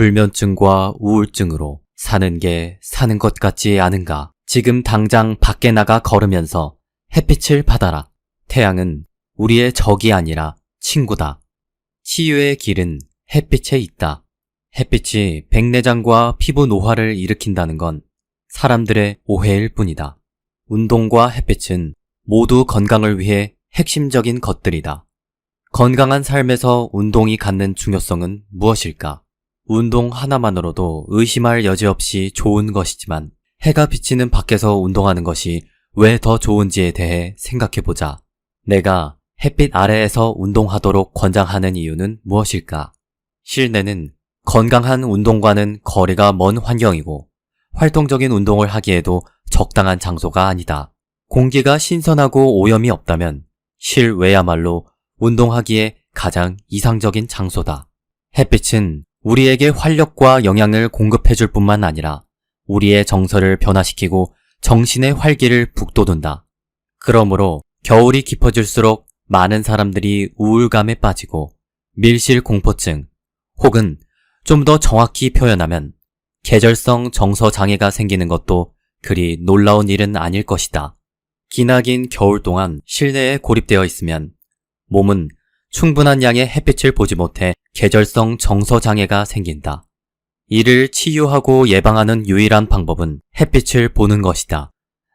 불면증과 우울증으로 사는 게 사는 것 같지 않은가? 지금 당장 밖에 나가 걸으면서 햇빛을 받아라. 태양은 우리의 적이 아니라 친구다. 치유의 길은 햇빛에 있다. 햇빛이 백내장과 피부 노화를 일으킨다는 건 사람들의 오해일 뿐이다. 운동과 햇빛은 모두 건강을 위해 핵심적인 것들이다. 건강한 삶에서 운동이 갖는 중요성은 무엇일까? 운동 하나만으로도 의심할 여지 없이 좋은 것이지만 해가 비치는 밖에서 운동하는 것이 왜 더 좋은지에 대해 생각해보자. 내가 햇빛 아래에서 운동하도록 권장하는 이유는 무엇일까? 실내는 건강한 운동과는 거리가 먼 환경이고 활동적인 운동을 하기에도 적당한 장소가 아니다. 공기가 신선하고 오염이 없다면 실외야말로 운동하기에 가장 이상적인 장소다. 햇빛은 우리에게 활력과 영양을 공급해줄 뿐만 아니라 우리의 정서를 변화시키고 정신의 활기를 북돋운다. 그러므로 겨울이 깊어질수록 많은 사람들이 우울감에 빠지고 밀실공포증 혹은 좀 더 정확히 표현하면 계절성 정서 장애가 생기는 것도 그리 놀라운 일은 아닐 것이다. 기나긴 겨울 동안 실내에 고립되어 있으면 몸은 충분한 양의 햇빛을 보지 못해 계절성 정서 장애가 생긴다. 이를 치유하고 예방하는 유일한 방법은 햇빛을 보는 것이다.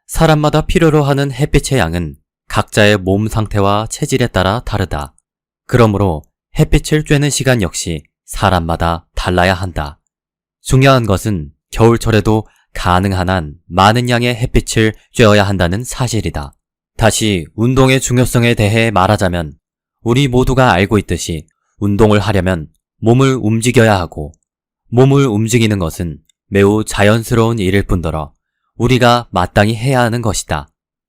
사람마다 필요로 하는 햇빛의 양은 각자의 몸 상태와 체질에 따라 다르다. 그러므로 햇빛을 쬐는 시간 역시 사람마다 달라야 한다. 중요한 것은 겨울철에도 가능한 한 많은 양의 햇빛을 쬐어야 한다는 사실이다. 다시 운동의 중요성에 대해 말하자면 우리 모두가 알고 있듯이 운동을 하려면 몸을 움직여야 하고 몸을 움직이는 것은 매우 자연스러운 일일 뿐더러 우리가 마땅히 해야 하는 것이다.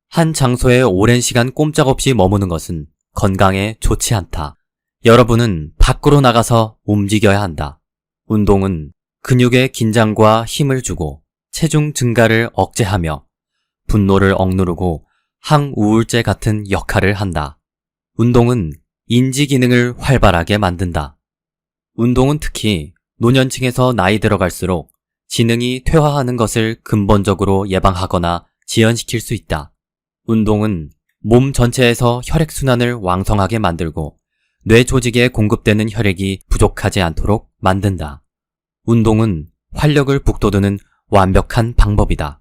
한 장소에 오랜 시간 꼼짝없이 머무는 것은 건강에 좋지 않다. 여러분은 밖으로 나가서 움직여야 한다. 운동은 근육에 긴장과 힘을 주고 체중 증가를 억제하며 분노를 억누르고 항우울제 같은 역할을 한다. 운동은 인지 기능을 활발하게 만든다. 운동은 특히 노년층에서 나이 들어갈수록 지능이 퇴화하는 것을 근본적으로 예방하거나 지연시킬 수 있다. 운동은 몸 전체에서 혈액순환을 왕성하게 만들고 뇌 조직에 공급되는 혈액이 부족하지 않도록 만든다. 운동은 활력을 북돋우는 완벽한 방법이다.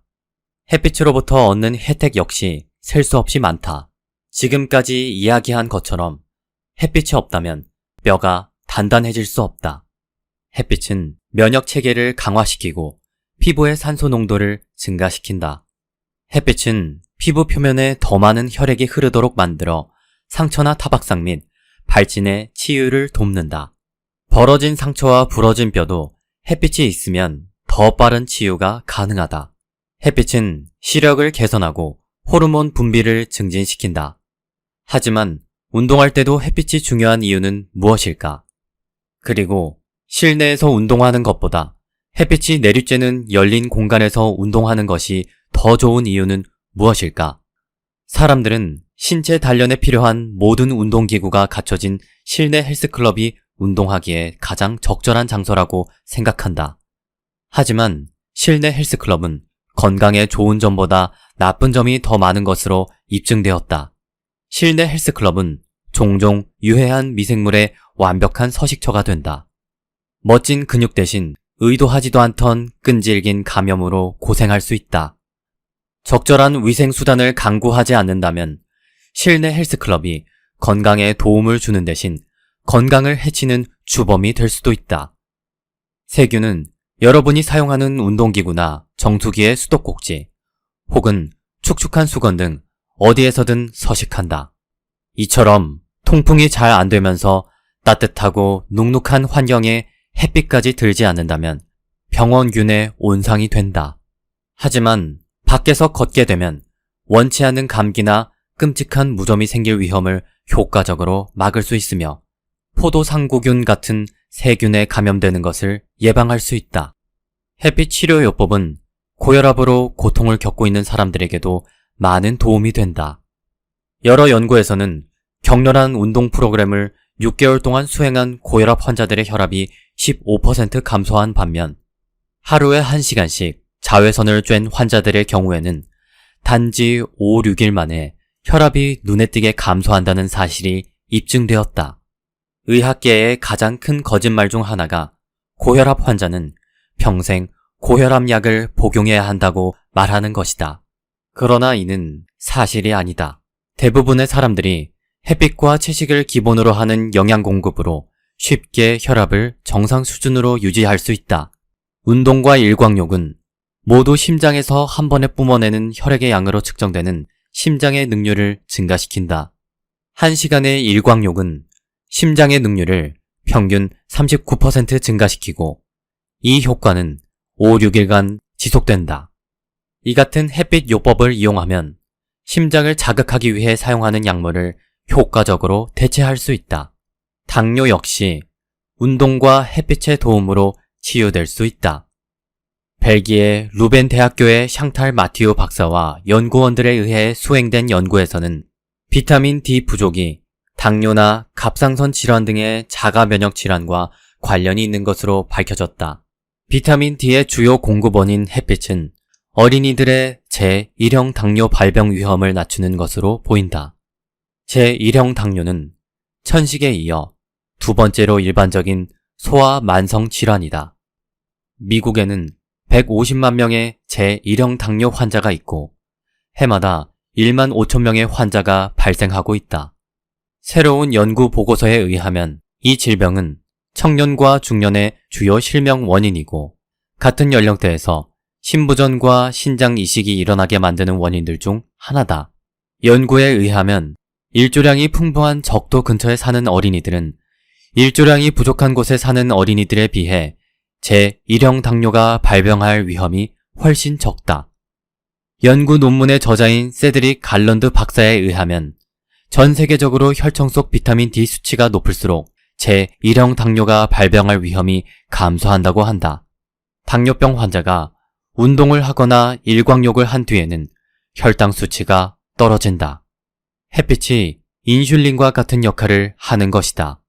햇빛으로부터 얻는 혜택 역시 셀 수 없이 많다. 지금까지 이야기한 것처럼 햇빛이 없다면 뼈가 단단해질 수 없다. 햇빛은 면역 체계를 강화시키고 피부의 산소 농도를 증가시킨다. 햇빛은 피부 표면에 더 많은 혈액이 흐르도록 만들어 상처나 타박상 및 발진의 치유를 돕는다. 벌어진 상처와 부러진 뼈도 햇빛이 있으면 더 빠른 치유가 가능하다. 햇빛은 시력을 개선하고 호르몬 분비를 증진시킨다. 하지만 운동할 때도 햇빛이 중요한 이유는 무엇일까? 그리고 실내에서 운동하는 것보다 햇빛이 내리쬐는 열린 공간에서 운동하는 것이 더 좋은 이유는 무엇일까? 사람들은 신체 단련에 필요한 모든 운동기구가 갖춰진 실내 헬스클럽이 운동하기에 가장 적절한 장소라고 생각한다. 하지만 실내 헬스클럽은 건강에 좋은 점보다 나쁜 점이 더 많은 것으로 입증되었다. 실내 헬스클럽은 종종 유해한 미생물의 완벽한 서식처가 된다. 멋진 근육 대신 의도하지도 않던 끈질긴 감염으로 고생할 수 있다. 적절한 위생수단을 강구하지 않는다면 실내 헬스클럽이 건강에 도움을 주는 대신 건강을 해치는 주범이 될 수도 있다. 세균은 여러분이 사용하는 운동기구나 정수기의 수도꼭지 혹은 축축한 수건 등 어디에서든 서식한다. 이처럼 통풍이 잘 안 되면서 따뜻하고 눅눅한 환경에 햇빛까지 들지 않는다면 병원균의 온상이 된다. 하지만 밖에서 걷게 되면 원치 않은 감기나 끔찍한 무좀이 생길 위험을 효과적으로 막을 수 있으며 포도상구균 같은 세균에 감염되는 것을 예방할 수 있다. 햇빛 치료요법은 고혈압으로 고통을 겪고 있는 사람들에게도 많은 도움이 된다. 여러 연구에서는 격렬한 운동 프로그램을 6개월 동안 수행한 고혈압 환자들의 혈압이 15% 감소한 반면 하루에 1시간씩 자외선을 쬐는 환자들의 경우에는 단지 5, 6일 만에 혈압이 눈에 띄게 감소한다는 사실이 입증되었다. 의학계의 가장 큰 거짓말 중 하나가 고혈압 환자는 평생 고혈압 약을 복용해야 한다고 말하는 것이다. 그러나 이는 사실이 아니다. 대부분의 사람들이 햇빛과 채식을 기본으로 하는 영양 공급으로 쉽게 혈압을 정상 수준으로 유지할 수 있다. 운동과 일광욕은 모두 심장에서 한 번에 뿜어내는 혈액의 양으로 측정되는 심장의 능률을 증가시킨다. 1시간의 일광욕은 심장의 능률을 평균 39% 증가시키고 이 효과는 5, 6일간 지속된다. 이 같은 햇빛 요법을 이용하면 심장을 자극하기 위해 사용하는 약물을 효과적으로 대체할 수 있다. 당뇨 역시 운동과 햇빛의 도움으로 치유될 수 있다. 벨기에 루벤 대학교의 샹탈 마티우 박사와 연구원들에 의해 수행된 연구에서는 비타민 D 부족이 당뇨나 갑상선 질환 등의 자가 면역 질환과 관련이 있는 것으로 밝혀졌다. 비타민 D의 주요 공급원인 햇빛은 어린이들의 제1형 당뇨 발병 위험을 낮추는 것으로 보인다. 제1형 당뇨는 천식에 이어 두 번째로 일반적인 소아 만성 질환이다. 미국에는 150만 명의 제1형 당뇨 환자가 있고 해마다 1만 5천 명의 환자가 발생하고 있다. 새로운 연구 보고서에 의하면 이 질병은 청년과 중년의 주요 실명 원인이고 같은 연령대에서 신부전과 신장 이식이 일어나게 만드는 원인들 중 하나다. 연구에 의하면 일조량이 풍부한 적도 근처에 사는 어린이들은 일조량이 부족한 곳에 사는 어린이들에 비해 제1형 당뇨가 발병할 위험이 훨씬 적다. 연구 논문의 저자인 세드릭 갈런드 박사에 의하면 전 세계적으로 혈청 속 비타민 D 수치가 높을수록 제1형 당뇨가 발병할 위험이 감소한다고 한다. 당뇨병 환자가 운동을 하거나 일광욕을 한 뒤에는 혈당 수치가 떨어진다. 햇빛이 인슐린과 같은 역할을 하는 것이다.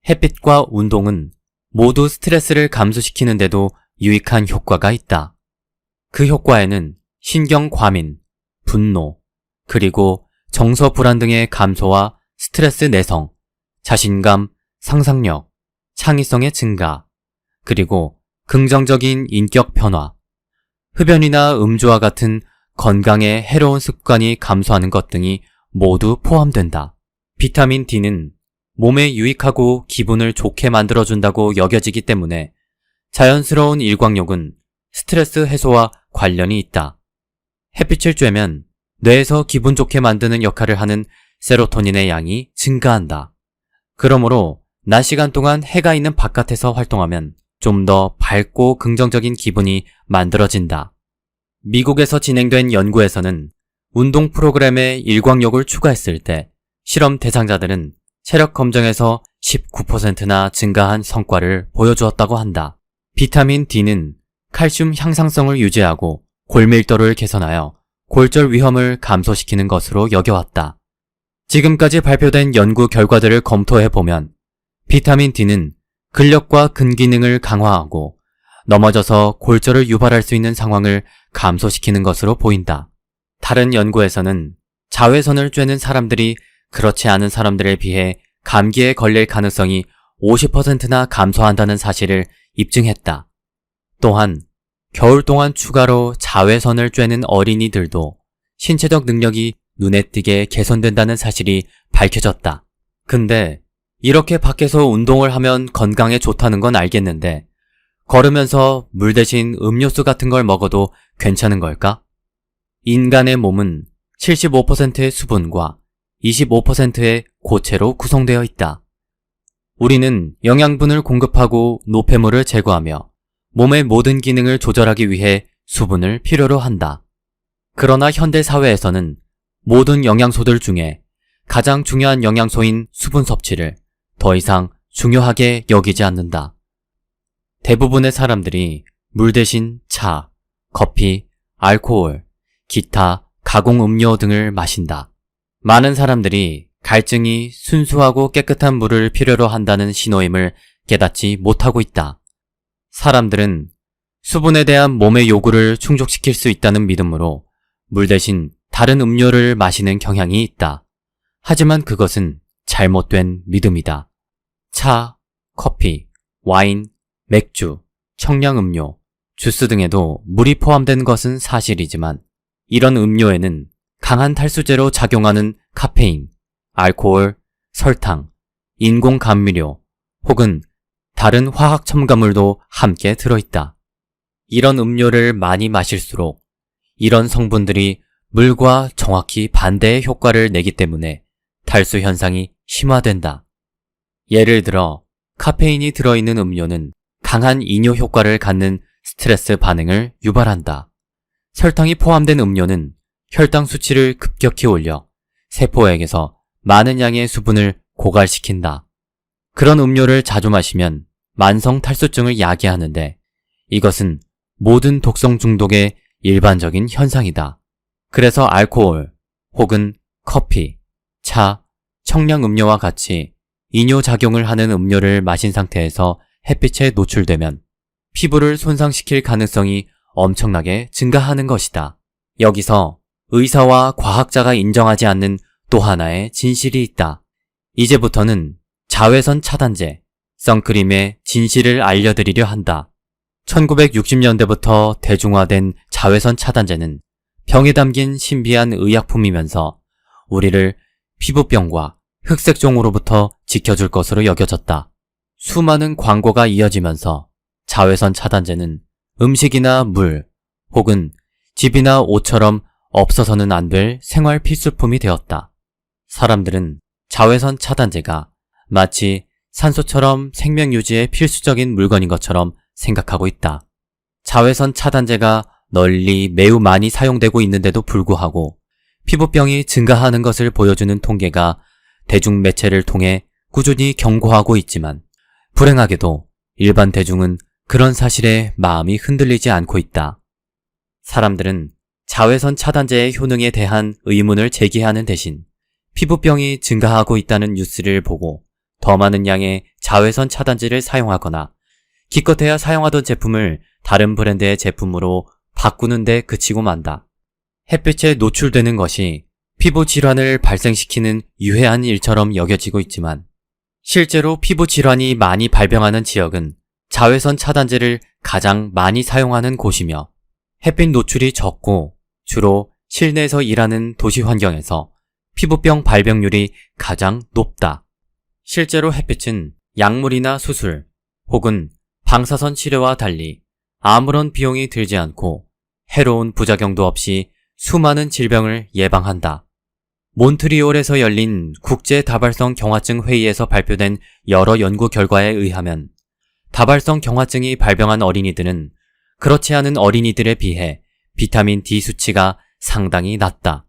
햇빛과 운동은 모두 스트레스를 감소시키는데도 유익한 효과가 있다. 그 효과에는 신경 과민, 분노, 그리고 정서 불안 등의 감소와 스트레스 내성, 자신감, 상상력, 창의성의 증가, 그리고 긍정적인 인격 변화, 흡연이나 음주와 같은 건강에 해로운 습관이 감소하는 것 등이 모두 포함된다. 비타민 D는 몸에 유익하고 기분을 좋게 만들어준다고 여겨지기 때문에 자연스러운 일광욕은 스트레스 해소와 관련이 있다. 햇빛을 쬐면 뇌에서 기분 좋게 만드는 역할을 하는 세로토닌의 양이 증가한다. 그러므로 낮 시간 동안 해가 있는 바깥에서 활동하면 좀 더 밝고 긍정적인 기분이 만들어진다. 미국에서 진행된 연구에서는 운동 프로그램에 일광욕을 추가했을 때 실험 대상자들은 체력 검정에서 19%나 증가한 성과를 보여주었다고 한다. 비타민 D는 칼슘 향상성을 유지하고 골밀도를 개선하여 골절 위험을 감소시키는 것으로 여겨왔다. 지금까지 발표된 연구 결과들을 검토해보면 비타민 D는 근력과 근기능을 강화하고 넘어져서 골절을 유발할 수 있는 상황을 감소시키는 것으로 보인다. 다른 연구에서는 자외선을 쬐는 사람들이 그렇지 않은 사람들에 비해 감기에 걸릴 가능성이 50%나 감소한다는 사실을 입증했다. 또한 겨울 동안 추가로 자외선을 쬐는 어린이들도 신체적 능력이 눈에 띄게 개선된다는 사실이 밝혀졌다. 근데 이렇게 밖에서 운동을 하면 건강에 좋다는 건 알겠는데 걸으면서 물 대신 음료수 같은 걸 먹어도 괜찮은 걸까? 인간의 몸은 75%의 수분과 25%의 고체로 구성되어 있다. 우리는 영양분을 공급하고 노폐물을 제거하며 몸의 모든 기능을 조절하기 위해 수분을 필요로 한다. 그러나 현대 사회에서는 모든 영양소들 중에 가장 중요한 영양소인 수분 섭취를 더 이상 중요하게 여기지 않는다. 대부분의 사람들이 물 대신 차, 커피, 알코올, 기타, 가공 음료 등을 마신다. 많은 사람들이 갈증이 순수하고 깨끗한 물을 필요로 한다는 신호임을 깨닫지 못하고 있다. 사람들은 수분에 대한 몸의 요구를 충족시킬 수 있다는 믿음으로 물 대신 다른 음료를 마시는 경향이 있다. 하지만 그것은 잘못된 믿음이다. 차, 커피, 와인, 맥주, 청량음료, 주스 등에도 물이 포함된 것은 사실이지만 이런 음료에는 강한 탈수제로 작용하는 카페인, 알코올, 설탕, 인공 감미료 혹은 다른 화학 첨가물도 함께 들어있다. 이런 음료를 많이 마실수록 이런 성분들이 물과 정확히 반대의 효과를 내기 때문에 탈수 현상이 심화된다. 예를 들어 카페인이 들어있는 음료는 강한 이뇨 효과를 갖는 스트레스 반응을 유발한다. 설탕이 포함된 음료는 혈당 수치를 급격히 올려 세포에게서 많은 양의 수분을 고갈시킨다. 그런 음료를 자주 마시면 만성 탈수증을 야기하는데 이것은 모든 독성 중독의 일반적인 현상이다. 그래서 알코올 혹은 커피, 차, 청량음료와 같이 이뇨작용을 하는 음료를 마신 상태에서 햇빛에 노출되면 피부를 손상시킬 가능성이 엄청나게 증가하는 것이다. 여기서 의사와 과학자가 인정하지 않는 또 하나의 진실이 있다. 이제부터는 자외선 차단제, 선크림의 진실을 알려드리려 한다. 1960년대부터 대중화된 자외선 차단제는 병에 담긴 신비한 의약품이면서 우리를 피부병과 흑색종으로부터 지켜줄 것으로 여겨졌다. 수많은 광고가 이어지면서 자외선 차단제는 음식이나 물 혹은 집이나 옷처럼 없어서는 안 될 생활 필수품이 되었다. 사람들은 자외선 차단제가 마치 산소처럼 생명 유지에 필수적인 물건인 것처럼 생각하고 있다. 자외선 차단제가 널리 매우 많이 사용되고 있는데도 불구하고 피부병이 증가하는 것을 보여주는 통계가 대중매체를 통해 꾸준히 경고하고 있지만 불행하게도 일반 대중은 그런 사실에 마음이 흔들리지 않고 있다. 사람들은 자외선 차단제의 효능에 대한 의문을 제기하는 대신 피부병이 증가하고 있다는 뉴스를 보고 더 많은 양의 자외선 차단제를 사용하거나 기껏해야 사용하던 제품을 다른 브랜드의 제품으로 바꾸는 데 그치고 만다. 햇빛에 노출되는 것이 피부 질환을 발생시키는 유해한 일처럼 여겨지고 있지만 실제로 피부 질환이 많이 발병하는 지역은 자외선 차단제를 가장 많이 사용하는 곳이며 햇빛 노출이 적고 주로 실내에서 일하는 도시 환경에서 피부병 발병률이 가장 높다. 실제로 햇빛은 약물이나 수술 혹은 방사선 치료와 달리 아무런 비용이 들지 않고 해로운 부작용도 없이 수많은 질병을 예방한다. 몬트리올에서 열린 국제 다발성 경화증 회의에서 발표된 여러 연구 결과에 의하면 다발성 경화증이 발병한 어린이들은 그렇지 않은 어린이들에 비해 비타민 D 수치가 상당히 낮다.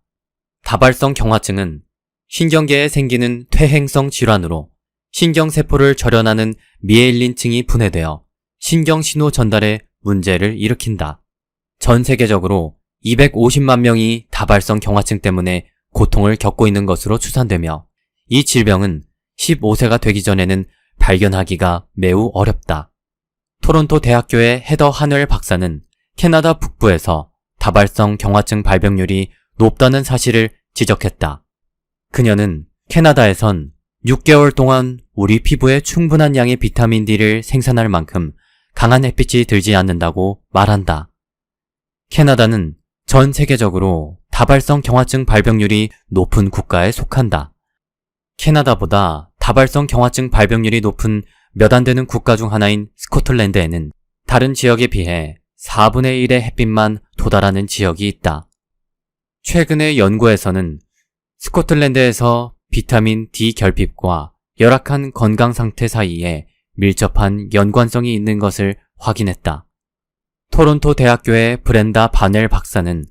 다발성 경화증은 신경계에 생기는 퇴행성 질환으로 신경세포를 절연하는 미엘린층이 분해되어 신경신호 전달에 문제를 일으킨다. 전 세계적으로 250만 명이 다발성 경화증 때문에 고통을 겪고 있는 것으로 추산되며 이 질병은 15세가 되기 전에는 발견하기가 매우 어렵다. 토론토 대학교의 헤더 한웰 박사는 캐나다 북부에서 다발성 경화증 발병률이 높다는 사실을 지적했다. 그녀는 캐나다에선 6개월 동안 우리 피부에 충분한 양의 비타민 D를 생산할 만큼 강한 햇빛이 들지 않는다고 말한다. 캐나다는 전 세계적으로 다발성 경화증 발병률이 높은 국가에 속한다. 캐나다보다 다발성 경화증 발병률이 높은 몇 안 되는 국가 중 하나인 스코틀랜드에는 다른 지역에 비해 4분의 1의 햇빛만 도달하는 지역이 있다. 최근의 연구에서는 스코틀랜드에서 비타민 D 결핍과 열악한 건강 상태 사이에 밀접한 연관성이 있는 것을 확인했다. 토론토 대학교의 브렌다 바넬 박사는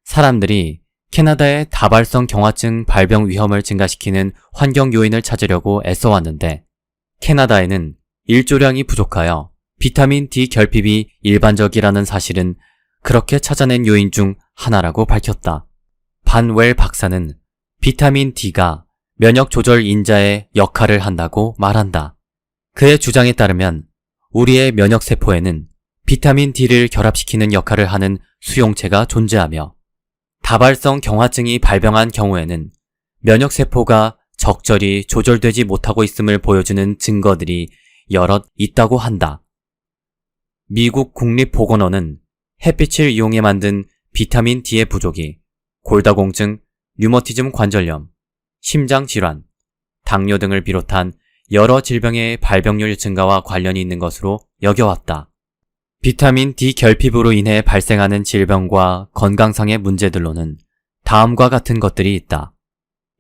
사람들이 캐나다의 다발성 경화증 발병 위험을 증가시키는 환경 요인을 찾으려고 애써왔는데 캐나다에는 일조량이 부족하여 비타민 D 결핍이 일반적이라는 사실은 그렇게 찾아낸 요인 중 하나라고 밝혔다. 반웰 박사는 비타민 D가 면역 조절 인자의 역할을 한다고 말한다. 그의 주장에 따르면 우리의 면역세포에는 비타민 D를 결합시키는 역할을 하는 수용체가 존재하며 다발성 경화증이 발병한 경우에는 면역세포가 적절히 조절되지 못하고 있음을 보여주는 증거들이 여럿 있다고 한다. 미국 국립보건원은 햇빛을 이용해 만든 비타민 D의 부족이 골다공증, 류머티즘 관절염, 심장질환, 당뇨 등을 비롯한 여러 질병의 발병률 증가와 관련이 있는 것으로 여겨왔다. 비타민 D 결핍으로 인해 발생하는 질병과 건강상의 문제들로는 다음과 같은 것들이 있다.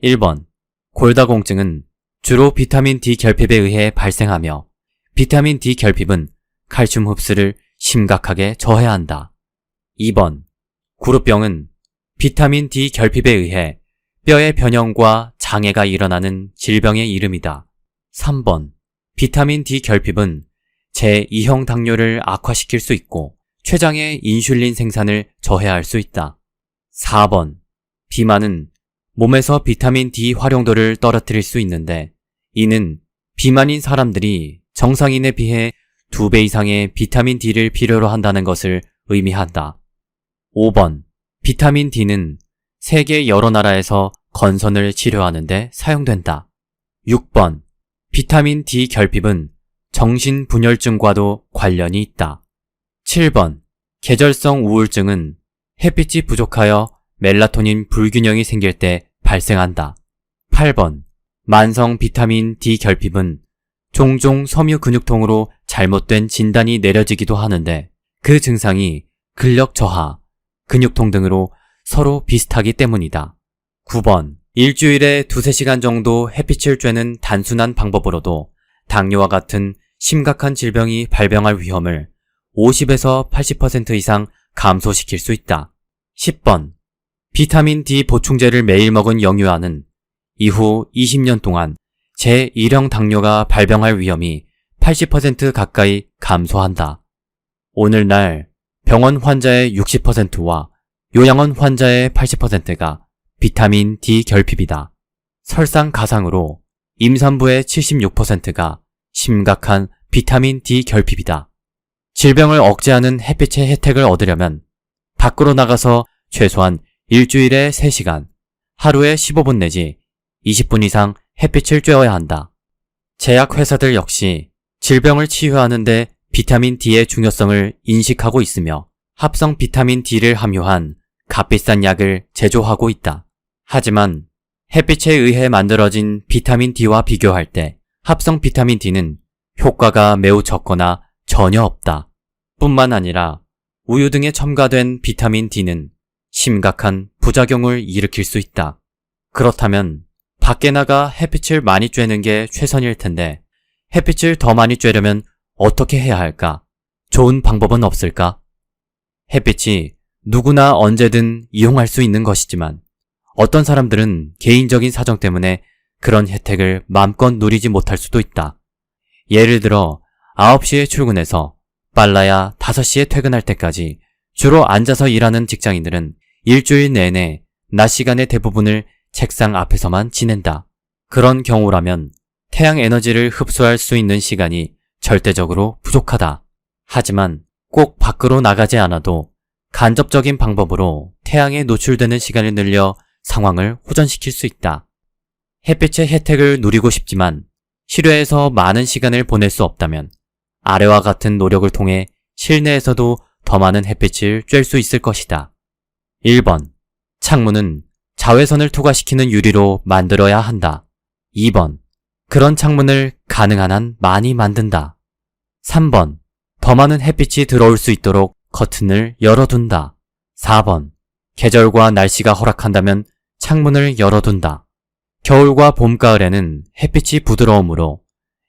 1번, 골다공증은 주로 비타민 D 결핍에 의해 발생하며 비타민 D 결핍은 칼슘 흡수를 심각하게 저해한다. 2번, 구루병은 비타민 D 결핍에 의해 뼈의 변형과 장애가 일어나는 질병의 이름이다. 3번, 비타민 D 결핍은 제2형 당뇨를 악화시킬 수 있고 췌장의 인슐린 생산을 저해할 수 있다. 4번, 비만은 몸에서 비타민 D 활용도를 떨어뜨릴 수 있는데 이는 비만인 사람들이 정상인에 비해 2배 이상의 비타민 D를 필요로 한다는 것을 의미한다. 5번, 비타민 D는 세계 여러 나라에서 건선을 치료하는 데 사용된다. 6번, 비타민 D 결핍은 정신분열증과도 관련이 있다. 7번, 계절성 우울증은 햇빛이 부족하여 멜라토닌 불균형이 생길 때 발생한다. 8번, 만성 비타민 D 결핍은 종종 섬유 근육통으로 잘못된 진단이 내려지기도 하는데 그 증상이 근력 저하, 근육통 등으로 서로 비슷하기 때문이다. 9번, 일주일에 2-3시간 정도 햇빛을 쬐는 단순한 방법으로도 당뇨와 같은 심각한 질병이 발병할 위험을 50에서 80% 이상 감소시킬 수 있다. 10번, 비타민 D 보충제를 매일 먹은 영유아는 이후 20년 동안 제1형 당뇨가 발병할 위험이 80% 가까이 감소한다. 오늘날 병원 환자의 60%와 요양원 환자의 80%가 비타민 D 결핍이다. 설상가상으로 임산부의 76%가 심각한 비타민 D 결핍이다. 질병을 억제하는 햇빛의 혜택을 얻으려면 밖으로 나가서 최소한 일주일에 3시간, 하루에 15분 내지 20분 이상 햇빛을 쬐어야 한다. 제약회사들 역시 질병을 치유하는데 비타민 D의 중요성을 인식하고 있으며 합성 비타민 D를 함유한 값비싼 약을 제조하고 있다. 하지만 햇빛에 의해 만들어진 비타민 D와 비교할 때 합성 비타민 D는 효과가 매우 적거나 전혀 없다. 뿐만 아니라 우유 등에 첨가된 비타민 D는 심각한 부작용을 일으킬 수 있다. 그렇다면 밖에 나가 햇빛을 많이 쬐는 게 최선일 텐데 햇빛을 더 많이 쬐려면 어떻게 해야 할까? 좋은 방법은 없을까? 햇빛이 누구나 언제든 이용할 수 있는 것이지만 어떤 사람들은 개인적인 사정 때문에 그런 혜택을 마음껏 누리지 못할 수도 있다. 예를 들어 9시에 출근해서 빨라야 5시에 퇴근할 때까지 주로 앉아서 일하는 직장인들은 일주일 내내 낮 시간의 대부분을 책상 앞에서만 지낸다. 그런 경우라면 태양 에너지를 흡수할 수 있는 시간이 절대적으로 부족하다. 하지만 꼭 밖으로 나가지 않아도 간접적인 방법으로 태양에 노출되는 시간을 늘려 상황을 호전시킬 수 있다. 햇빛의 혜택을 누리고 싶지만 실외에서 많은 시간을 보낼 수 없다면 아래와 같은 노력을 통해 실내에서도 더 많은 햇빛을 쬐 수 있을 것이다. 1번, 창문은 자외선을 투과시키는 유리로 만들어야 한다. 2번, 그런 창문을 가능한 한 많이 만든다. 3번, 더 많은 햇빛이 들어올 수 있도록 커튼을 열어둔다. 4번, 계절과 날씨가 허락한다면 창문을 열어둔다. 겨울과 봄, 가을에는 햇빛이 부드러우므로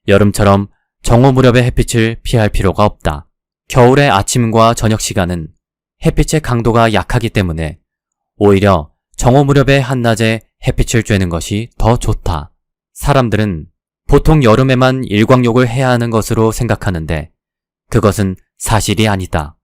여름처럼 정오 무렵의 햇빛을 피할 필요가 없다. 겨울의 아침과 저녁 시간은 햇빛의 강도가 약하기 때문에 오히려 정오 무렵의 한낮에 햇빛을 쬐는 것이 더 좋다. 사람들은 보통 여름에만 일광욕을 해야 하는 것으로 생각하는데 그것은 사실이 아니다.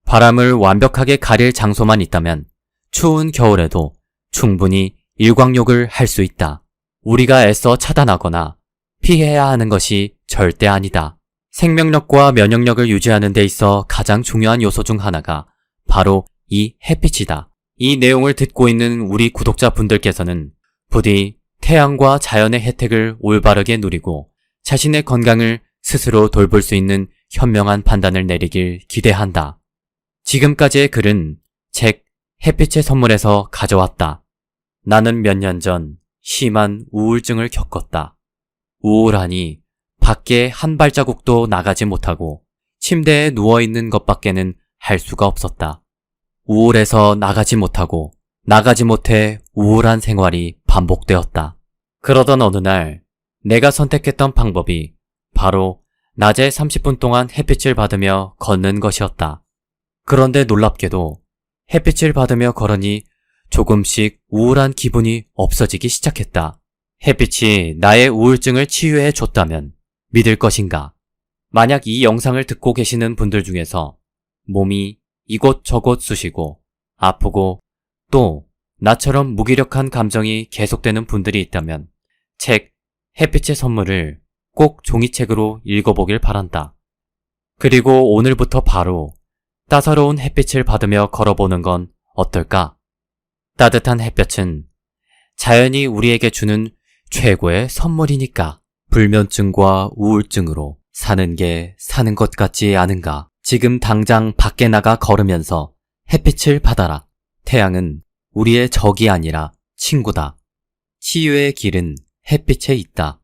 바람을 완벽하게 가릴 장소만 있다면 추운 겨울에도 충분히 일광욕을 할 수 있다. 우리가 애써 차단하거나 피해야 하는 것이 절대 아니다. 생명력과 면역력을 유지하는 데 있어 가장 중요한 요소 중 하나가 바로 이 햇빛이다. 이 내용을 듣고 있는 우리 구독자분들께서는 부디 태양과 자연의 혜택을 올바르게 누리고 자신의 건강을 스스로 돌볼 수 있는 현명한 판단을 내리길 기대한다. 지금까지의 글은 책 햇빛의 선물에서 가져왔다. 나는 몇 년 전 심한 우울증을 겪었다. 우울하니 밖에 한 발자국도 나가지 못하고 침대에 누워있는 것밖에는 할 수가 없었다. 우울해서 나가지 못하고 나가지 못해 우울한 생활이 반복되었다. 그러던 어느 날 내가 선택했던 방법이 바로 낮에 30분 동안 햇빛을 받으며 걷는 것이었다. 그런데 놀랍게도 햇빛을 받으며 걸으니 조금씩 우울한 기분이 없어지기 시작했다. 햇빛이 나의 우울증을 치유해 줬다면 믿을 것인가? 만약 이 영상을 듣고 계시는 분들 중에서 몸이 이곳저곳 쑤시고 아프고 또 나처럼 무기력한 감정이 계속되는 분들이 있다면 책 햇빛의 선물을 꼭 종이책으로 읽어보길 바란다. 그리고 오늘부터 바로 따사로운 햇빛을 받으며 걸어보는 건 어떨까? 따뜻한 햇볕은 자연이 우리에게 주는 최고의 선물이니까. 불면증과 우울증으로 사는 게 사는 것 같지 않은가? 지금 당장 밖에 나가 걸으면서 햇빛을 받아라. 태양은 우리의 적이 아니라 친구다. 치유의 길은 햇빛에 있다.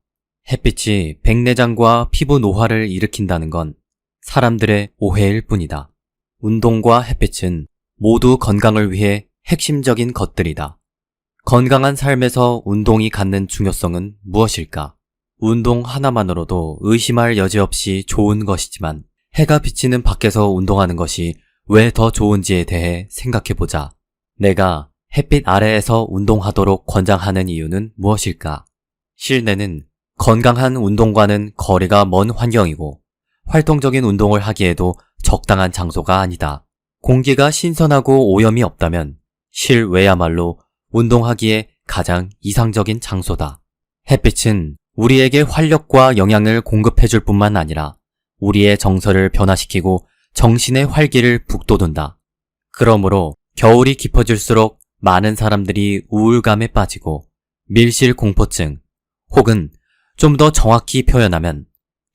햇빛이 백내장과 피부 노화를 일으킨다는 건 사람들의 오해일 뿐이다. 운동과 햇빛은 모두 건강을 위해 핵심적인 것들이다. 건강한 삶에서 운동이 갖는 중요성은 무엇일까? 운동 하나만으로도 의심할 여지 없이 좋은 것이지만 해가 비치는 밖에서 운동하는 것이 왜 더 좋은지에 대해 생각해보자. 내가 햇빛 아래에서 운동하도록 권장하는 이유는 무엇일까? 실내는 건강한 운동과는 거리가 먼 환경이고 활동적인 운동을 하기에도 적당한 장소가 아니다. 공기가 신선하고 오염이 없다면 실외야말로 운동하기에 가장 이상적인 장소다. 햇빛은 우리에게 활력과 영양을 공급해줄 뿐만 아니라 우리의 정서를 변화시키고 정신의 활기를 북돋운다. 그러므로 겨울이 깊어질수록 많은 사람들이 우울감에 빠지고 밀실공포증 혹은 좀 더 정확히 표현하면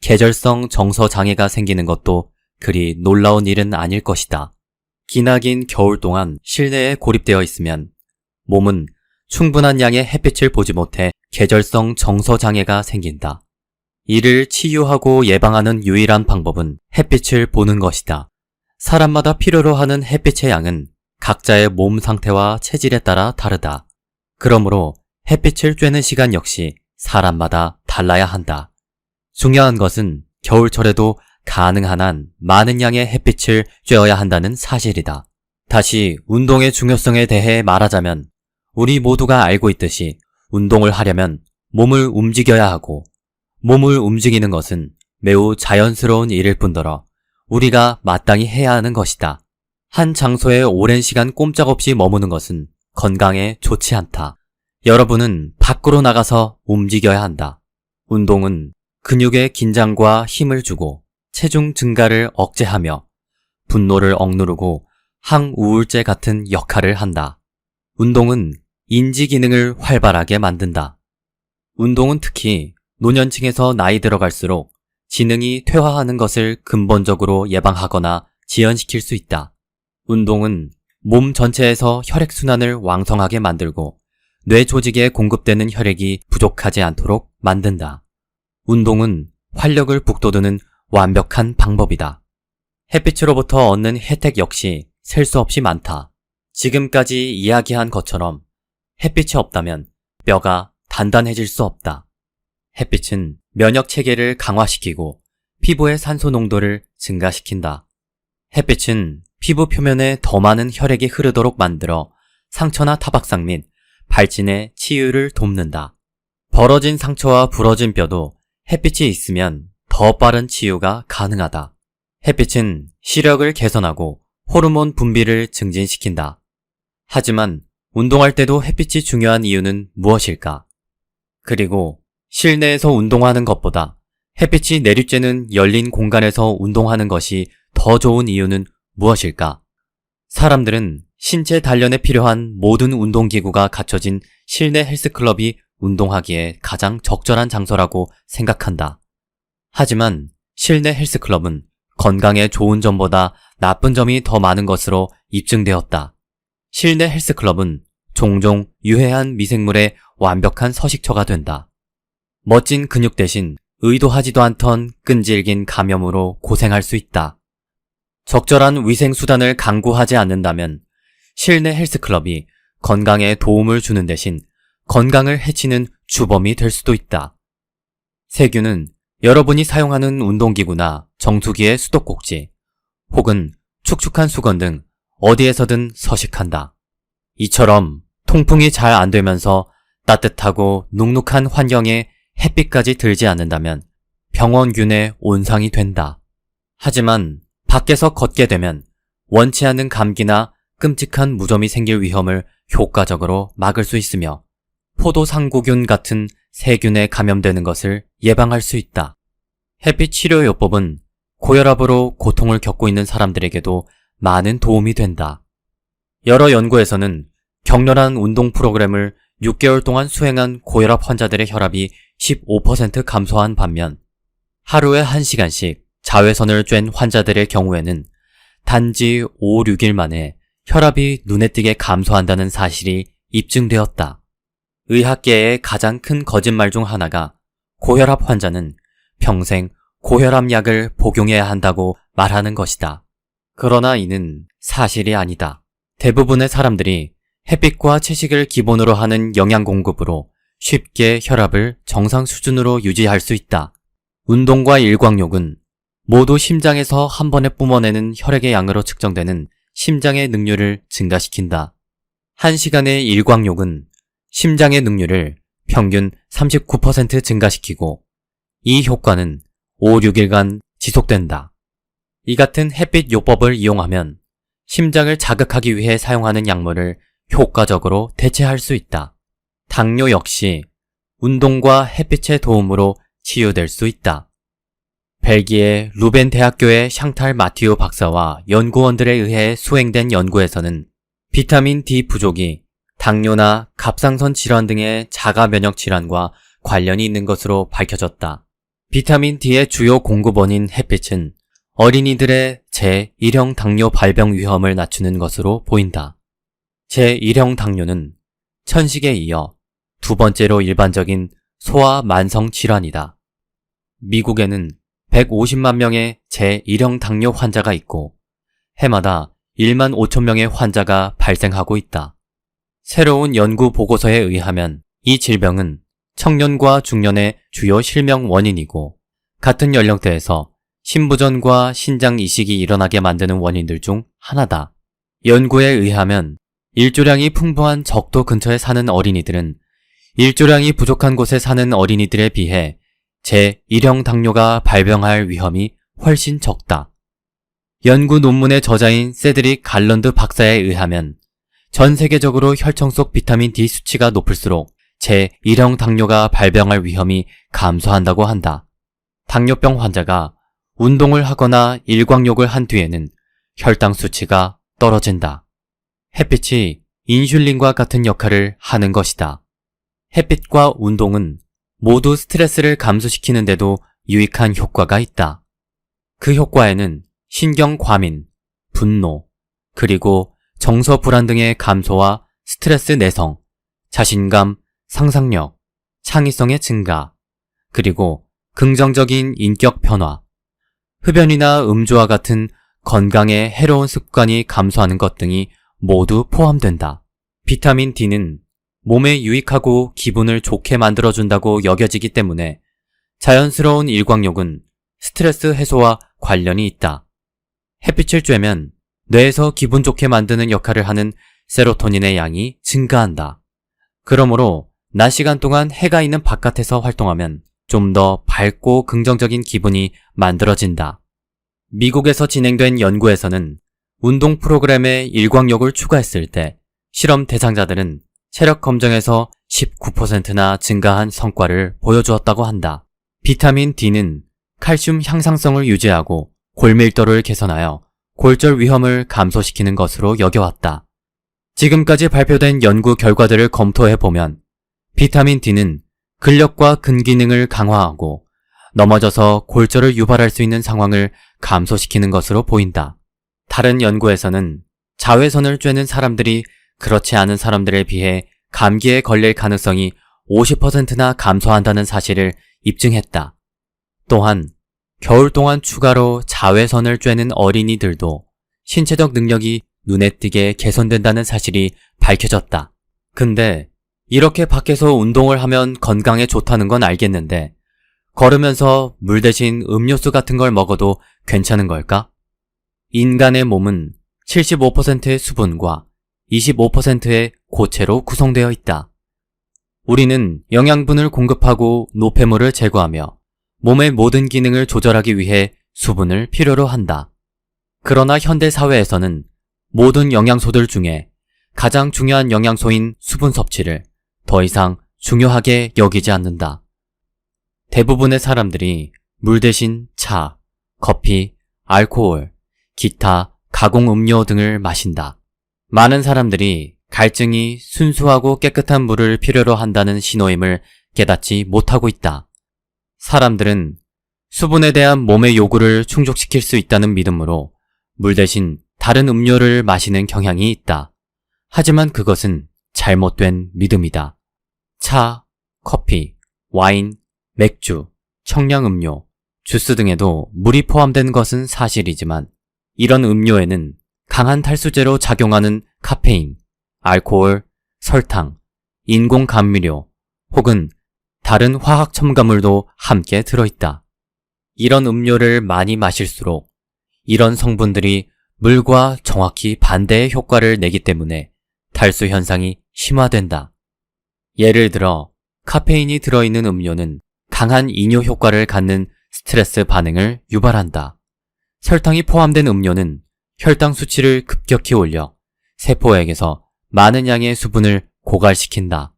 계절성 정서 장애가 생기는 것도 그리 놀라운 일은 아닐 것이다. 기나긴 겨울 동안 실내에 고립되어 있으면 몸은 충분한 양의 햇빛을 보지 못해 계절성 정서 장애가 생긴다. 이를 치유하고 예방하는 유일한 방법은 햇빛을 보는 것이다. 사람마다 필요로 하는 햇빛의 양은 각자의 몸 상태와 체질에 따라 다르다. 그러므로 햇빛을 쬐는 시간 역시 사람마다 달라야 한다. 중요한 것은 겨울철에도 가능한 한 많은 양의 햇빛을 쬐어야 한다는 사실이다. 다시 운동의 중요성에 대해 말하자면 우리 모두가 알고 있듯이 운동을 하려면 몸을 움직여야 하고 몸을 움직이는 것은 매우 자연스러운 일일 뿐더러 우리가 마땅히 해야 하는 것이다. 한 장소에 오랜 시간 꼼짝없이 머무는 것은 건강에 좋지 않다. 여러분은 밖으로 나가서 움직여야 한다. 운동은 근육에 긴장과 힘을 주고 체중 증가를 억제하며 분노를 억누르고 항우울제 같은 역할을 한다. 운동은 인지 기능을 활발하게 만든다. 운동은 특히 노년층에서 나이 들어갈수록 지능이 퇴화하는 것을 근본적으로 예방하거나 지연시킬 수 있다. 운동은 몸 전체에서 혈액순환을 왕성하게 만들고 뇌 조직에 공급되는 혈액이 부족하지 않도록 만든다. 운동은 활력을 북돋우는 완벽한 방법이다. 햇빛으로부터 얻는 혜택 역시 셀 수 없이 많다. 지금까지 이야기한 것처럼 햇빛이 없다면 뼈가 단단해질 수 없다. 햇빛은 면역 체계를 강화시키고 피부의 산소 농도를 증가시킨다. 햇빛은 피부 표면에 더 많은 혈액이 흐르도록 만들어 상처나 타박상 및 발진의 치유를 돕는다. 벌어진 상처와 부러진 뼈도 햇빛이 있으면 더 빠른 치유가 가능하다. 햇빛은 시력을 개선하고 호르몬 분비를 증진시킨다. 하지만 운동할 때도 햇빛이 중요한 이유는 무엇일까? 그리고 실내에서 운동하는 것보다 햇빛이 내리쬐는 열린 공간에서 운동하는 것이 더 좋은 이유는 무엇일까? 사람들은 신체 단련에 필요한 모든 운동기구가 갖춰진 실내 헬스클럽이 운동하기에 가장 적절한 장소라고 생각한다. 하지만 실내 헬스클럽은 건강에 좋은 점보다 나쁜 점이 더 많은 것으로 입증되었다. 실내 헬스클럽은 종종 유해한 미생물의 완벽한 서식처가 된다. 멋진 근육 대신 의도하지도 않던 끈질긴 감염으로 고생할 수 있다. 적절한 위생수단을 강구하지 않는다면 실내 헬스클럽이 건강에 도움을 주는 대신 건강을 해치는 주범이 될 수도 있다. 세균은 여러분이 사용하는 운동기구나 정수기의 수도꼭지 혹은 축축한 수건 등 어디에서든 서식한다. 이처럼 통풍이 잘 안 되면서 따뜻하고 눅눅한 환경에 햇빛까지 들지 않는다면 병원균의 온상이 된다. 하지만 밖에서 걷게 되면 원치 않는 감기나 끔찍한 무좀이 생길 위험을 효과적으로 막을 수 있으며 포도상구균 같은 세균에 감염되는 것을 예방할 수 있다. 햇빛 치료요법은 고혈압으로 고통을 겪고 있는 사람들에게도 많은 도움이 된다. 여러 연구에서는 격렬한 운동 프로그램을 6개월 동안 수행한 고혈압 환자들의 혈압이 15% 감소한 반면 하루에 1시간씩 자외선을 쬐는 환자들의 경우에는 단지 5, 6일 만에 혈압이 눈에 띄게 감소한다는 사실이 입증되었다. 의학계의 가장 큰 거짓말 중 하나가 고혈압 환자는 평생 고혈압 약을 복용해야 한다고 말하는 것이다. 그러나 이는 사실이 아니다. 대부분의 사람들이 햇빛과 채식을 기본으로 하는 영양 공급으로 쉽게 혈압을 정상 수준으로 유지할 수 있다. 운동과 일광욕은 모두 심장에서 한 번에 뿜어내는 혈액의 양으로 측정되는 심장의 능률을 증가시킨다. 1시간의 일광욕은 심장의 능률을 평균 39% 증가시키고 이 효과는 5, 6일간 지속된다. 이 같은 햇빛 요법을 이용하면 심장을 자극하기 위해 사용하는 약물을 효과적으로 대체할 수 있다. 당뇨 역시 운동과 햇빛의 도움으로 치유될 수 있다. 벨기에 루벤 대학교의 샹탈 마티우 박사와 연구원들에 의해 수행된 연구에서는 비타민 D 부족이 당뇨나 갑상선 질환 등의 자가 면역 질환과 관련이 있는 것으로 밝혀졌다. 비타민 D의 주요 공급원인 햇빛은 어린이들의 제1형 당뇨 발병 위험을 낮추는 것으로 보인다. 제1형 당뇨는 천식에 이어 두 번째로 일반적인 소아 만성 질환이다. 미국에는 150만 명의 제1형 당뇨 환자가 있고 해마다 1만 5천 명의 환자가 발생하고 있다. 새로운 연구 보고서에 의하면 이 질병은 청년과 중년의 주요 실명 원인이고 같은 연령대에서 신부전과 신장 이식이 일어나게 만드는 원인들 중 하나다. 연구에 의하면 일조량이 풍부한 적도 근처에 사는 어린이들은 일조량이 부족한 곳에 사는 어린이들에 비해 제1형 당뇨가 발병할 위험이 훨씬 적다. 연구 논문의 저자인 세드릭 갈런드 박사에 의하면 전 세계적으로 혈청 속 비타민 D 수치가 높을수록 제1형 당뇨가 발병할 위험이 감소한다고 한다. 당뇨병 환자가 운동을 하거나 일광욕을 한 뒤에는 혈당 수치가 떨어진다. 햇빛이 인슐린과 같은 역할을 하는 것이다. 햇빛과 운동은 모두 스트레스를 감소시키는데도 유익한 효과가 있다. 그 효과에는 신경 과민, 분노, 그리고 정서 불안 등의 감소와 스트레스 내성, 자신감, 상상력, 창의성의 증가, 그리고 긍정적인 인격 변화, 흡연이나 음주와 같은 건강에 해로운 습관이 감소하는 것 등이 모두 포함된다. 비타민 D는 몸에 유익하고 기분을 좋게 만들어준다고 여겨지기 때문에 자연스러운 일광욕은 스트레스 해소와 관련이 있다. 햇빛을 쬐면 뇌에서 기분 좋게 만드는 역할을 하는 세로토닌의 양이 증가한다. 그러므로 낮 시간 동안 해가 있는 바깥에서 활동하면 좀 더 밝고 긍정적인 기분이 만들어진다. 미국에서 진행된 연구에서는 운동 프로그램에 일광욕을 추가했을 때 실험 대상자들은 체력 검정에서 19%나 증가한 성과를 보여주었다고 한다. 비타민 D는 칼슘 향상성을 유지하고 골밀도를 개선하여 골절 위험을 감소시키는 것으로 여겨왔다. 지금까지 발표된 연구 결과들을 검토해보면 비타민 D는 근력과 근기능을 강화하고 넘어져서 골절을 유발할 수 있는 상황을 감소시키는 것으로 보인다. 다른 연구에서는 자외선을 쬐는 사람들이 그렇지 않은 사람들에 비해 감기에 걸릴 가능성이 50%나 감소한다는 사실을 입증했다. 또한 겨울 동안 추가로 자외선을 쬐는 어린이들도 신체적 능력이 눈에 띄게 개선된다는 사실이 밝혀졌다. 근데 이렇게 밖에서 운동을 하면 건강에 좋다는 건 알겠는데 걸으면서 물 대신 음료수 같은 걸 먹어도 괜찮은 걸까? 인간의 몸은 75%의 수분과 25%의 고체로 구성되어 있다. 우리는 영양분을 공급하고 노폐물을 제거하며 몸의 모든 기능을 조절하기 위해 수분을 필요로 한다. 그러나 현대 사회에서는 모든 영양소들 중에 가장 중요한 영양소인 수분 섭취를 더 이상 중요하게 여기지 않는다. 대부분의 사람들이 물 대신 차, 커피, 알코올, 기타 가공 음료 등을 마신다. 많은 사람들이 갈증이 순수하고 깨끗한 물을 필요로 한다는 신호임을 깨닫지 못하고 있다. 사람들은 수분에 대한 몸의 요구를 충족시킬 수 있다는 믿음으로 물 대신 다른 음료를 마시는 경향이 있다. 하지만 그것은 잘못된 믿음이다. 차, 커피, 와인, 맥주, 청량음료, 주스 등에도 물이 포함된 것은 사실이지만 이런 음료에는 강한 탈수제로 작용하는 카페인, 알코올, 설탕, 인공 감미료 혹은 다른 화학 첨가물도 함께 들어있다. 이런 음료를 많이 마실수록 이런 성분들이 물과 정확히 반대의 효과를 내기 때문에 탈수 현상이 심화된다. 예를 들어 카페인이 들어있는 음료는 강한 이뇨 효과를 갖는 스트레스 반응을 유발한다. 설탕이 포함된 음료는 혈당 수치를 급격히 올려 세포에게서 많은 양의 수분을 고갈시킨다.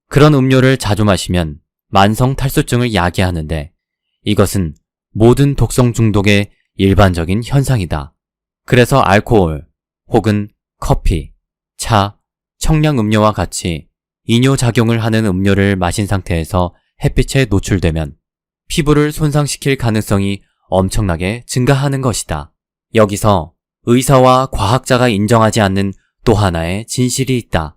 그런 음료를 자주 마시면 만성 탈수증을 야기하는데 이것은 모든 독성 중독의 일반적인 현상이다. 그래서 알코올 혹은 커피, 차, 청량음료와 같이 이뇨작용을 하는 음료를 마신 상태에서 햇빛에 노출되면 피부를 손상시킬 가능성이 엄청나게 증가하는 것이다. 여기서 의사와 과학자가 인정하지 않는 또 하나의 진실이 있다.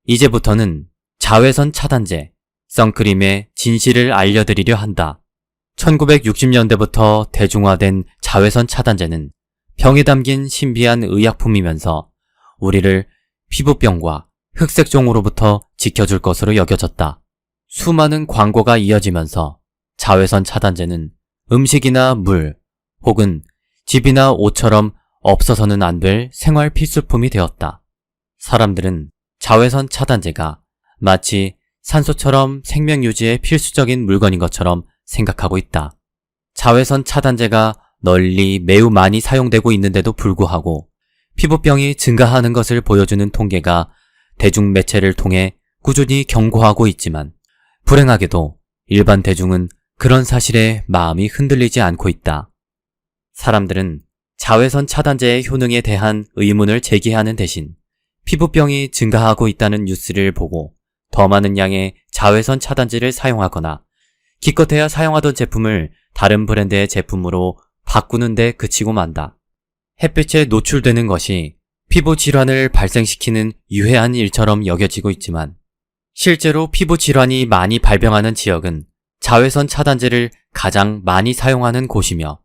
이제부터는 자외선 차단제, 선크림의 진실을 알려드리려 한다. 1960년대부터 대중화된 자외선 차단제는 병에 담긴 신비한 의약품이면서 우리를 피부병과 흑색종으로부터 지켜줄 것으로 여겨졌다. 수많은 광고가 이어지면서 자외선 차단제는 음식이나 물 혹은 집이나 옷처럼 없어서는 안 될 생활 필수품이 되었다. 사람들은 자외선 차단제가 마치 산소처럼 생명 유지에 필수적인 물건인 것처럼 생각하고 있다. 자외선 차단제가 널리 매우 많이 사용되고 있는데도 불구하고 피부병이 증가하는 것을 보여주는 통계가 대중매체를 통해 꾸준히 경고하고 있지만 불행하게도 일반 대중은 그런 사실에 마음이 흔들리지 않고 있다. 사람들은 자외선 차단제의 효능에 대한 의문을 제기하는 대신 피부병이 증가하고 있다는 뉴스를 보고 더 많은 양의 자외선 차단제를 사용하거나 기껏해야 사용하던 제품을 다른 브랜드의 제품으로 바꾸는 데 그치고 만다. 햇빛에 노출되는 것이 피부 질환을 발생시키는 유해한 일처럼 여겨지고 있지만 실제로 피부 질환이 많이 발병하는 지역은 자외선 차단제를 가장 많이 사용하는 곳이며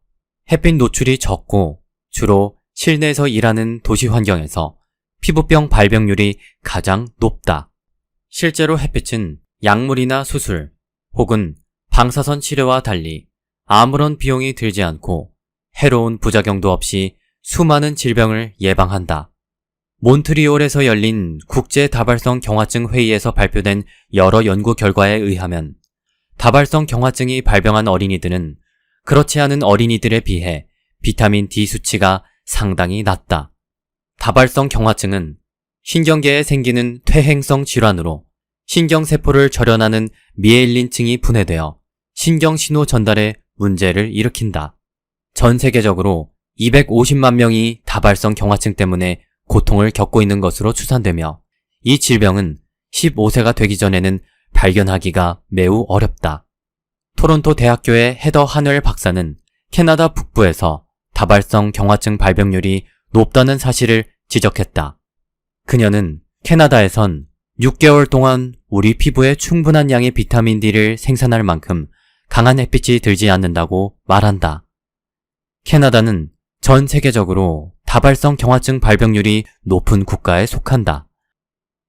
햇빛 노출이 적고 주로 실내에서 일하는 도시 환경에서 피부병 발병률이 가장 높다. 실제로 햇빛은 약물이나 수술 혹은 방사선 치료와 달리 아무런 비용이 들지 않고 해로운 부작용도 없이 수많은 질병을 예방한다. 몬트리올에서 열린 국제 다발성 경화증 회의에서 발표된 여러 연구 결과에 의하면 다발성 경화증이 발병한 어린이들은 그렇지 않은 어린이들에 비해 비타민 D 수치가 상당히 낮다. 다발성 경화증은 신경계에 생기는 퇴행성 질환으로 신경세포를 절연하는 미엘린층이 분해되어 신경신호 전달에 문제를 일으킨다. 전 세계적으로 250만 명이 다발성 경화증 때문에 고통을 겪고 있는 것으로 추산되며 이 질병은 15세가 되기 전에는 발견하기가 매우 어렵다. 토론토 대학교의 헤더 하늘 박사는 캐나다 북부에서 다발성 경화증 발병률이 높다는 사실을 지적했다. 그녀는 캐나다에선 6개월 동안 우리 피부에 충분한 양의 비타민 D를 생산할 만큼 강한 햇빛이 들지 않는다고 말한다. 캐나다는 전 세계적으로 다발성 경화증 발병률이 높은 국가에 속한다.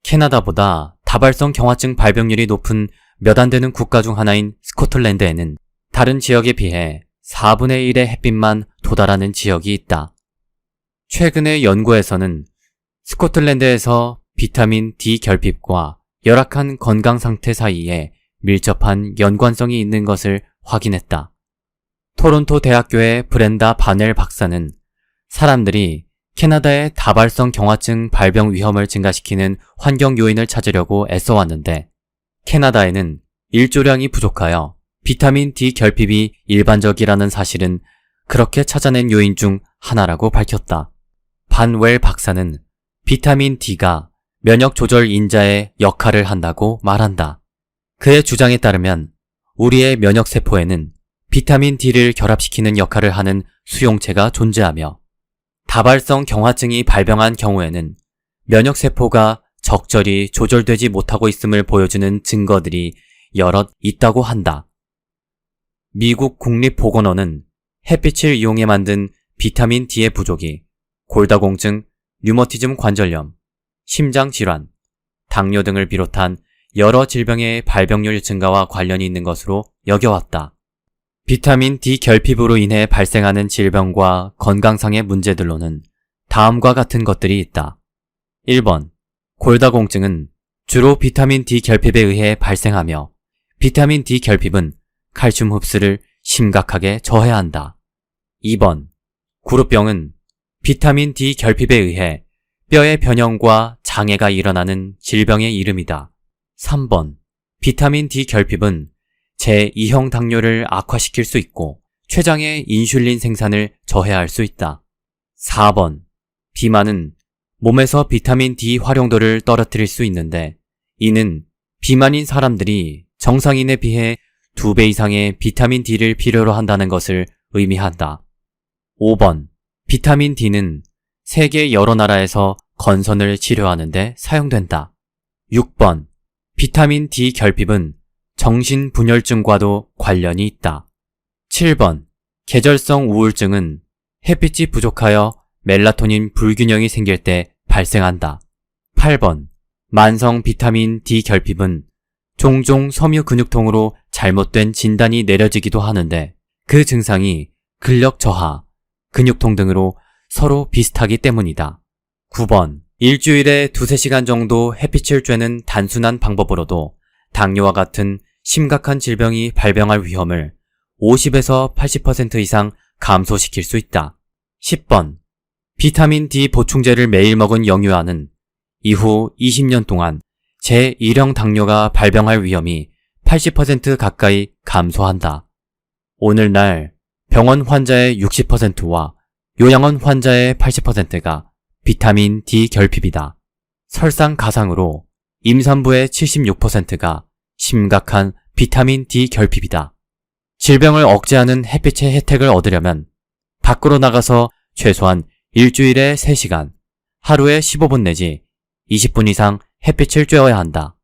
캐나다보다 다발성 경화증 발병률이 높은 몇 안 되는 국가 중 하나인 스코틀랜드에는 다른 지역에 비해 4분의 1의 햇빛만 도달하는 지역이 있다. 최근의 연구에서는 스코틀랜드에서 비타민 D 결핍과 열악한 건강 상태 사이에 밀접한 연관성이 있는 것을 확인했다. 토론토 대학교의 브렌다 바넬 박사는 사람들이 캐나다의 다발성 경화증 발병 위험을 증가시키는 환경 요인을 찾으려고 애써왔는데 캐나다에는 일조량이 부족하여 비타민 D 결핍이 일반적이라는 사실은 그렇게 찾아낸 요인 중 하나라고 밝혔다. 반웰 박사는 비타민 D가 면역 조절 인자의 역할을 한다고 말한다. 그의 주장에 따르면 우리의 면역세포에는 비타민 D를 결합시키는 역할을 하는 수용체가 존재하며 다발성 경화증이 발병한 경우에는 면역세포가 적절히 조절되지 못하고 있음을 보여주는 증거들이 여럿 있다고 한다. 미국 국립보건원은 햇빛을 이용해 만든 비타민 D의 부족이 골다공증, 류머티즘 관절염, 심장질환, 당뇨 등을 비롯한 여러 질병의 발병률 증가와 관련이 있는 것으로 여겨왔다. 비타민 D 결핍으로 인해 발생하는 질병과 건강상의 문제들로는 다음과 같은 것들이 있다. 1번, 골다공증은 주로 비타민 D 결핍에 의해 발생하며 비타민 D 결핍은 칼슘 흡수를 심각하게 저해야 한다. 2번, 구루병은 비타민 D 결핍에 의해 뼈의 변형과 장애가 일어나는 질병의 이름이다. 3번, 비타민 D 결핍은 제2형 당뇨를 악화시킬 수 있고 췌장의 인슐린 생산을 저해할 수 있다. 4번, 비만은 몸에서 비타민 D 활용도를 떨어뜨릴 수 있는데 이는 비만인 사람들이 정상인에 비해 2배 이상의 비타민 D를 필요로 한다는 것을 의미한다. 5번, 비타민 D는 세계 여러 나라에서 건선을 치료하는 데 사용된다. 6번, 비타민 D 결핍은 정신분열증과도 관련이 있다. 7번, 계절성 우울증은 햇빛이 부족하여 멜라토닌 불균형이 생길 때 발생한다. 8번, 만성 비타민 D 결핍은 종종 섬유 근육통으로 잘못된 진단이 내려지기도 하는데 그 증상이 근력 저하, 근육통 등으로 서로 비슷하기 때문이다. 9번, 일주일에 2-3시간 정도 햇빛을 쬐는 단순한 방법으로도 당뇨와 같은 심각한 질병이 발병할 위험을 50에서 80% 이상 감소시킬 수 있다. 10번, 비타민 D 보충제를 매일 먹은 영유아는 이후 20년 동안 제1형 당뇨가 발병할 위험이 80% 가까이 감소한다. 오늘날 병원 환자의 60%와 요양원 환자의 80%가 비타민 D 결핍이다. 설상가상으로 임산부의 76%가 심각한 비타민 D 결핍이다. 질병을 억제하는 햇빛의 혜택을 얻으려면 밖으로 나가서 최소한 일주일에 3시간, 하루에 15분 내지 20분 이상 햇빛을 쬐어야 한다.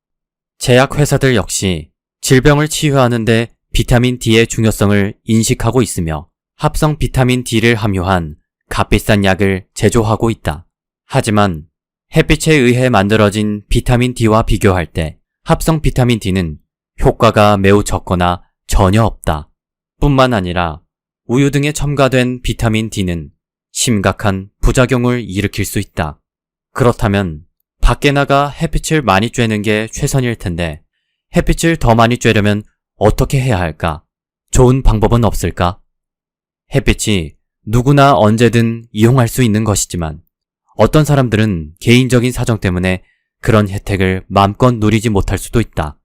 제약회사들 역시 질병을 치유하는데 비타민 D의 중요성을 인식하고 있으며 합성 비타민 D를 함유한 값비싼 약을 제조하고 있다. 하지만 햇빛에 의해 만들어진 비타민 D와 비교할 때 합성 비타민 D는 효과가 매우 적거나 전혀 없다. 뿐만 아니라 우유 등에 첨가된 비타민 D는 심각한 부작용을 일으킬 수 있다. 그렇다면 밖에 나가 햇빛을 많이 쬐는 게 최선일 텐데 햇빛을 더 많이 쬐려면 어떻게 해야 할까? 좋은 방법은 없을까? 햇빛이 누구나 언제든 이용할 수 있는 것이지만 어떤 사람들은 개인적인 사정 때문에 그런 혜택을 마음껏 누리지 못할 수도 있다.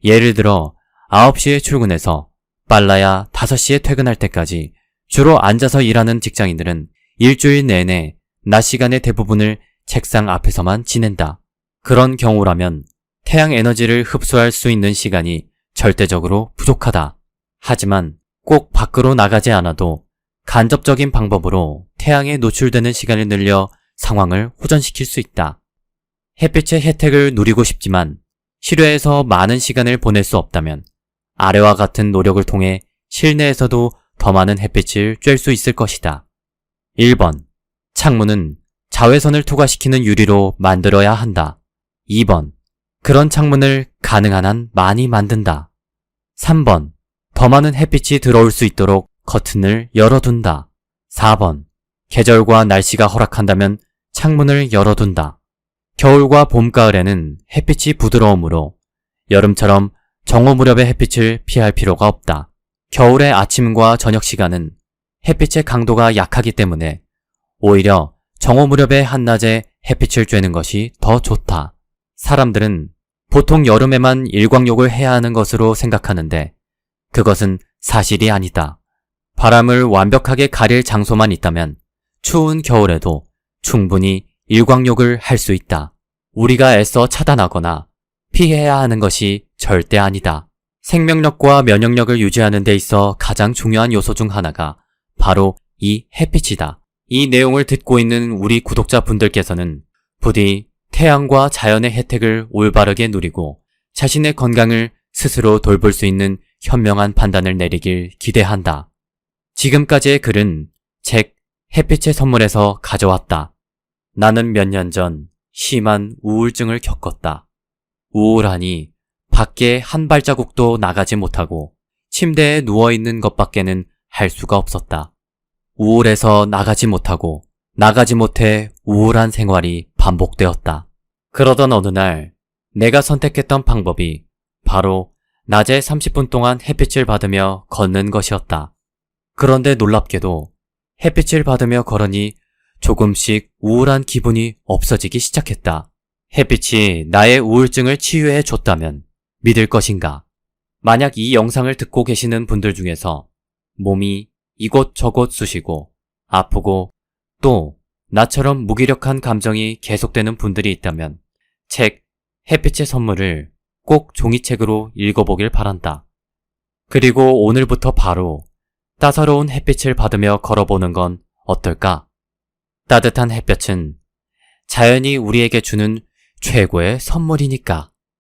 예를 들어 9시에 출근해서 빨라야 5시에 퇴근할 때까지 주로 앉아서 일하는 직장인들은 일주일 내내 낮 시간의 대부분을 책상 앞에서만 지낸다. 그런 경우라면 태양 에너지를 흡수할 수 있는 시간이 절대적으로 부족하다. 하지만 꼭 밖으로 나가지 않아도 간접적인 방법으로 태양에 노출되는 시간을 늘려 상황을 호전시킬 수 있다. 햇빛의 혜택을 누리고 싶지만 실외에서 많은 시간을 보낼 수 없다면 아래와 같은 노력을 통해 실내에서도 더 많은 햇빛을 쬐 수 있을 것이다. 1번. 창문은 자외선을 투과시키는 유리로 만들어야 한다. 2번. 그런 창문을 가능한 한 많이 만든다. 3번. 더 많은 햇빛이 들어올 수 있도록 커튼을 열어둔다. 4번. 계절과 날씨가 허락한다면 창문을 열어둔다. 겨울과 봄, 가을에는 햇빛이 부드러우므로 여름처럼 정오 무렵의 햇빛을 피할 필요가 없다. 겨울의 아침과 저녁 시간은 햇빛의 강도가 약하기 때문에 오히려 정오 무렵의 한낮에 햇빛을 쬐는 것이 더 좋다. 사람들은 보통 여름에만 일광욕을 해야 하는 것으로 생각하는데 그것은 사실이 아니다. 바람을 완벽하게 가릴 장소만 있다면 추운 겨울에도 충분히 일광욕을 할 수 있다. 우리가 애써 차단하거나 피해야 하는 것이 절대 아니다. 생명력과 면역력을 유지하는 데 있어 가장 중요한 요소 중 하나가 바로 이 햇빛이다. 이 내용을 듣고 있는 우리 구독자분들께서는 부디 태양과 자연의 혜택을 올바르게 누리고 자신의 건강을 스스로 돌볼 수 있는 현명한 판단을 내리길 기대한다. 지금까지의 글은 책 햇빛의 선물에서 가져왔다. 나는 몇 년 전 심한 우울증을 겪었다. 우울하니 밖에 한 발자국도 나가지 못하고 침대에 누워있는 것밖에는 할 수가 없었다. 우울해서 나가지 못하고 나가지 못해 우울한 생활이 반복되었다. 그러던 어느 날 내가 선택했던 방법이 바로 낮에 30분 동안 햇빛을 받으며 걷는 것이었다. 그런데 놀랍게도 햇빛을 받으며 걸으니 조금씩 우울한 기분이 없어지기 시작했다. 햇빛이 나의 우울증을 치유해 줬다면 믿을 것인가? 만약 이 영상을 듣고 계시는 분들 중에서 몸이 이곳저곳 쑤시고 아프고 또 나처럼 무기력한 감정이 계속되는 분들이 있다면 책 햇빛의 선물을 꼭 종이책으로 읽어보길 바란다. 그리고 오늘부터 바로 따사로운 햇빛을 받으며 걸어보는 건 어떨까? 따뜻한 햇볕은 자연이 우리에게 주는 최고의 선물이니까.